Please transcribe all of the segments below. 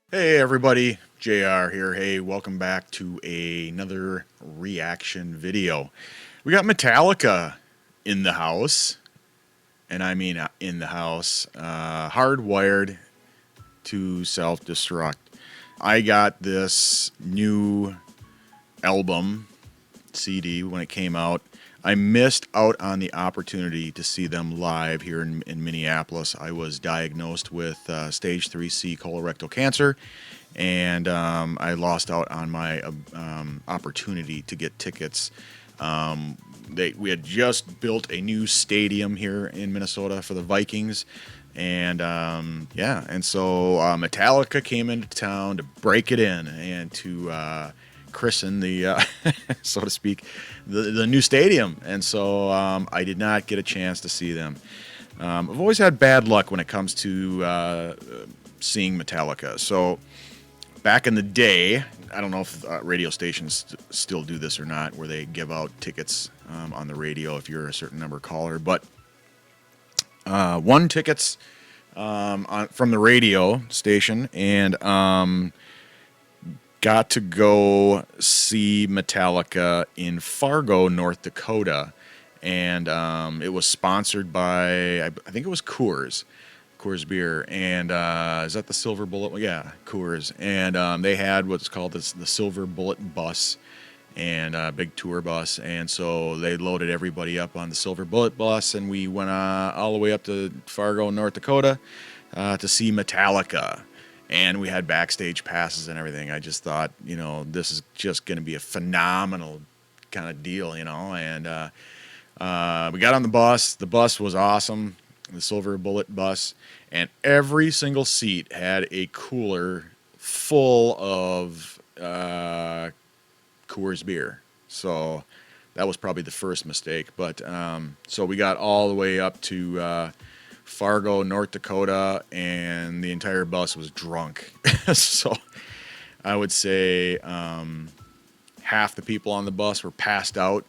Hey everybody, JR here. Hey, welcome back to another reaction video. We got Metallica in the house, and I mean in the house, hardwired to self-destruct. I got this new album, CD, when it came out. I missed out on the opportunity to see them live here in Minneapolis. I was diagnosed with stage 3C colorectal cancer, and I lost out on my opportunity to get tickets. We had just built a new stadium here in Minnesota for the Vikings, and and so Metallica came into town to break it in and to christen the, so to speak, the new stadium. And so I did not get a chance to see them. I've always had bad luck when it comes to seeing Metallica. So back in the day, I don't know if radio stations still do this or not, where they give out tickets on the radio if you're a certain number caller. But won tickets from the radio station, and got to go see Metallica in Fargo, North Dakota. And it was sponsored by, I think it was Coors beer. And is that the Silver Bullet? Well, yeah, Coors. And they had what's called the Silver Bullet bus, and a big tour bus. And so they loaded everybody up on the Silver Bullet bus, and we went all the way up to Fargo, North Dakota to see Metallica. And we had backstage passes and everything. I just thought, this is just going to be a phenomenal kind of deal, And we got on the bus. The bus was awesome, the Silver Bullet bus. And every single seat had a cooler full of Coors beer. So that was probably the first mistake. But so we got all the way up to Fargo, North Dakota, and the entire bus was drunk. So I would say half the people on the bus were passed out,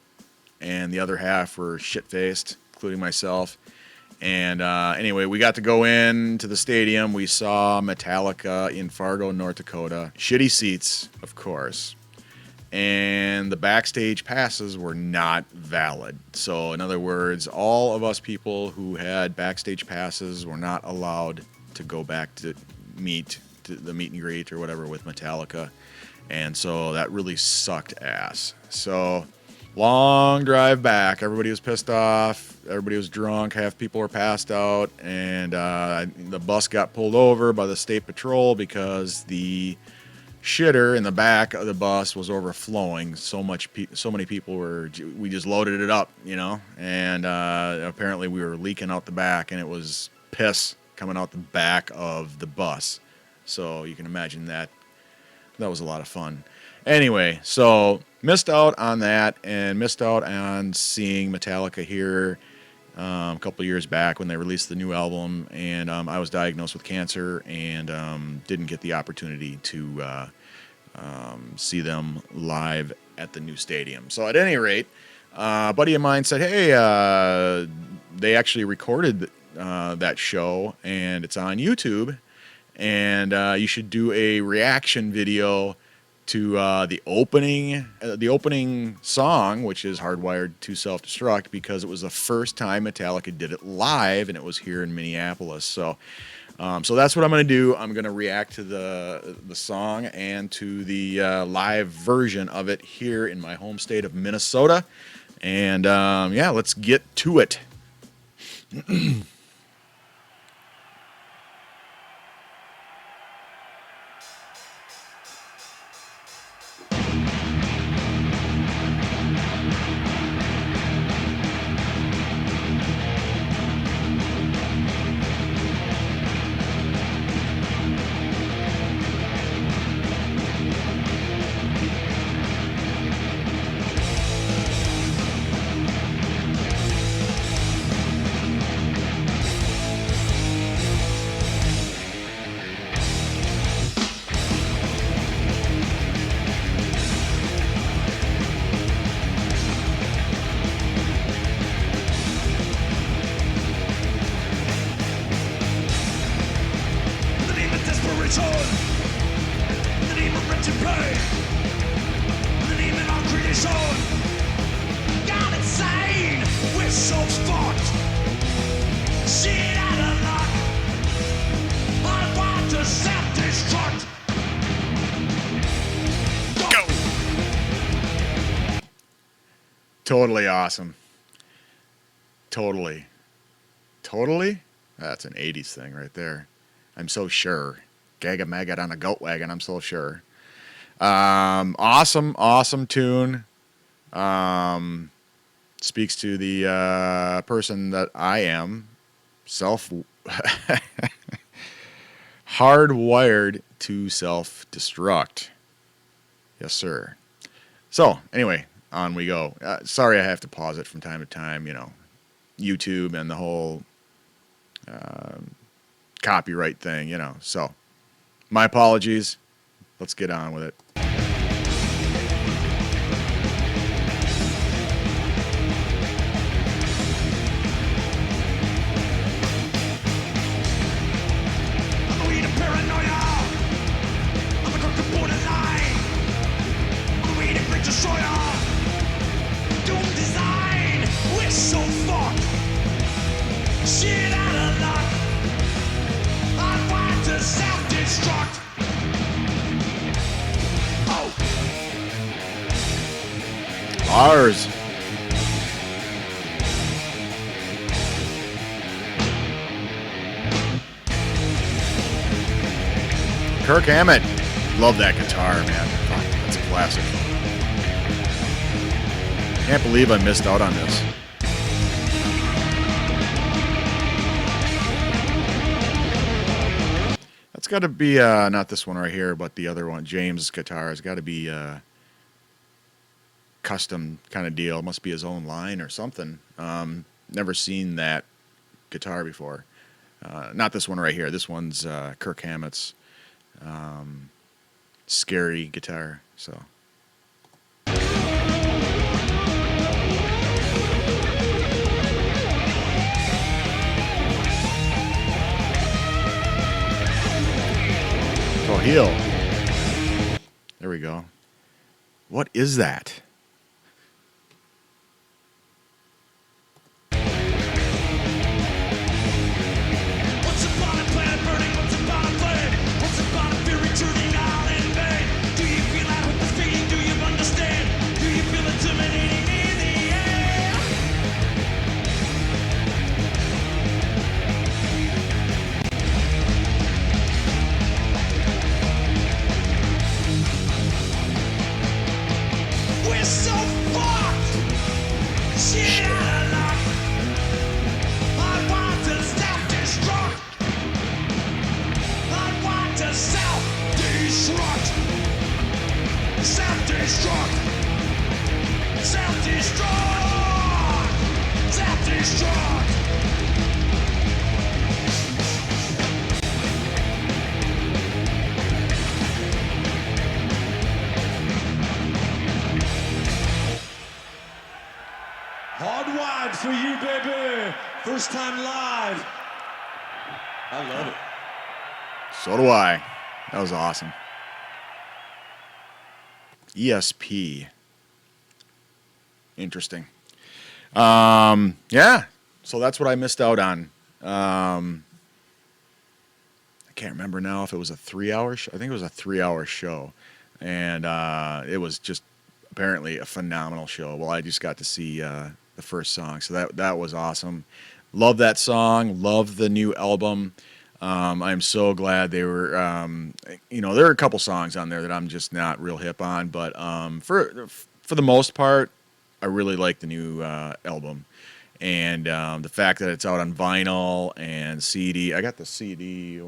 and the other half were shit-faced, including myself. And anyway, we got to go into the stadium. We saw Metallica in Fargo, North Dakota. Shitty seats, of course. And the backstage passes were not valid. So in other words, all of us people who had backstage passes were not allowed to go back to the meet and greet or whatever with Metallica. And so that really sucked ass. So long drive back. Everybody was pissed off. Everybody was drunk. Half people were passed out. And the bus got pulled over by the state patrol because the shitter in the back of the bus was overflowing. So many people we just loaded it up, and apparently we were leaking out the back, and it was piss coming out the back of the bus. So you can imagine that was a lot of fun. Anyway, so missed out on that, and missed out on seeing Metallica here a couple of years back when they released the new album, and I was diagnosed with cancer, and didn't get the opportunity to see them live at the new stadium. So at any rate, a buddy of mine said, hey, they actually recorded that show, and it's on YouTube, and you should do a reaction video to the opening song, which is Hardwired to Self-Destruct, because it was the first time Metallica did it live, and it was here in Minneapolis. So that's what I'm going to do. I'm going to react to the song and to the live version of it here in my home state of Minnesota. And let's get to it. return. to pay. Living in our creation. Gone insane. We're so fucked. Shit out of luck. I want to self-destruct. Totally awesome. Totally. That's an 80s thing right there. I'm so sure. Gaga maggot on a goat wagon, I'm so sure. Awesome tune. Speaks to the person that I am. Hardwired to self-destruct. Yes, sir. So, anyway, on we go. Sorry I have to pause it from time to time, YouTube and the whole copyright thing, So, my apologies. Let's get on with it. Shit out of luck. I want to self-destruct. Oh. Ours. Kirk Hammett. Love that guitar, man. Fuck, that's a classic. Can't believe I missed out on this. That's got to be, not this one right here, but the other one, James' guitar. Has got to be custom kind of deal. It must be his own line or something. Never seen that guitar before. Not this one right here. This one's Kirk Hammett's scary guitar. So. Oh, heel. There we go. What is that? What's upon a planet burning? What's upon a flame? What's upon a fury turning all in vain? Do you feel that hope is fading? Do you understand? Do you feel it terminating in the air? We're so fucked. Shit out of luck. I want to self-destruct. I want to self-destruct. Self-destruct. Self-destruct. Self-destruct. Hardwired for you, baby. First time live. I love it. So do I. That was awesome. ESP. Interesting. Yeah. So that's what I missed out on. I can't remember now if it was a 3-hour show. I think it was a 3-hour show. And it was just apparently a phenomenal show. Well, I just got to see the first song. So that was awesome. Love that song. Love the new album. I'm so glad they were, there are a couple songs on there that I'm just not real hip on, but for the most part, I really like the new album. And the fact that it's out on vinyl and CD. I got the CD.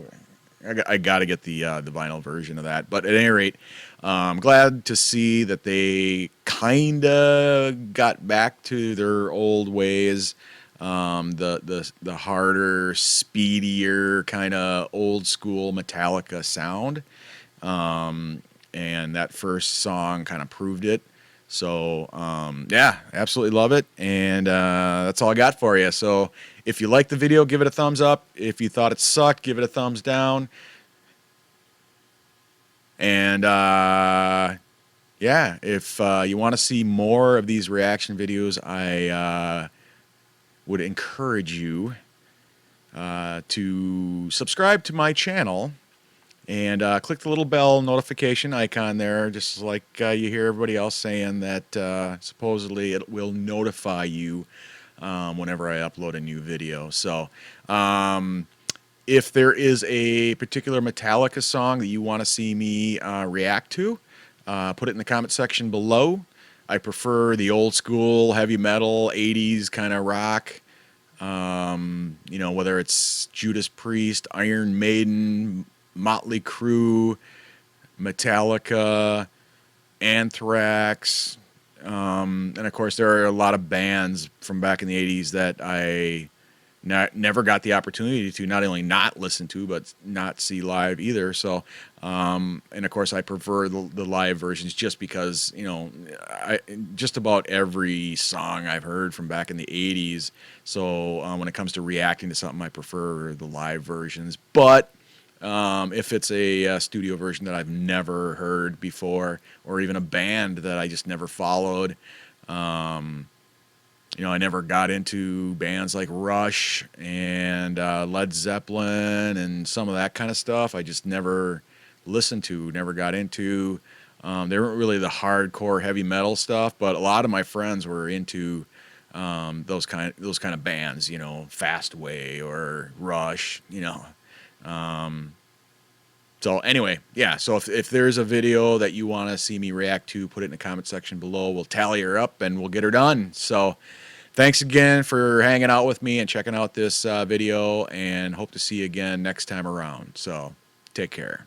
I got to get the vinyl version of that. But at any rate, I'm glad to see that they kind of got back to their old ways. The harder, speedier, kind of old school Metallica sound. And that first song kind of proved it. So, yeah, absolutely love it. And that's all I got for you. So if you liked the video, give it a thumbs up. If you thought it sucked, give it a thumbs down. And yeah, if you want to see more of these reaction videos, I would encourage you to subscribe to my channel and click the little bell notification icon there, just like you hear everybody else saying that supposedly it will notify you whenever I upload a new video. So if there is a particular Metallica song that you want to see me react to, put it in the comment section below. I prefer the old school heavy metal, 80s kind of rock. You know, whether it's Judas Priest, Iron Maiden, Motley Crue, Metallica, Anthrax, and of course there are a lot of bands from back in the 80s that I never got the opportunity to not only not listen to but not see live either. So and of course I prefer the live versions just because, you know, just about every song I've heard from back in the 80s. So when it comes to reacting to something, I prefer the live versions. But if it's a studio version that I've never heard before, or even a band that I just never followed, you know, I never got into bands like Rush and Led Zeppelin and some of that kind of stuff. I just never listened to, never got into. They weren't really the hardcore heavy metal stuff, but a lot of my friends were into those kind of bands, you know, Fastway or Rush, you know. So anyway, yeah, so if there's a video that you want to see me react to, put it in the comment section below. We'll tally her up and we'll get her done. So thanks again for hanging out with me and checking out this video, and hope to see you again next time around. So take care.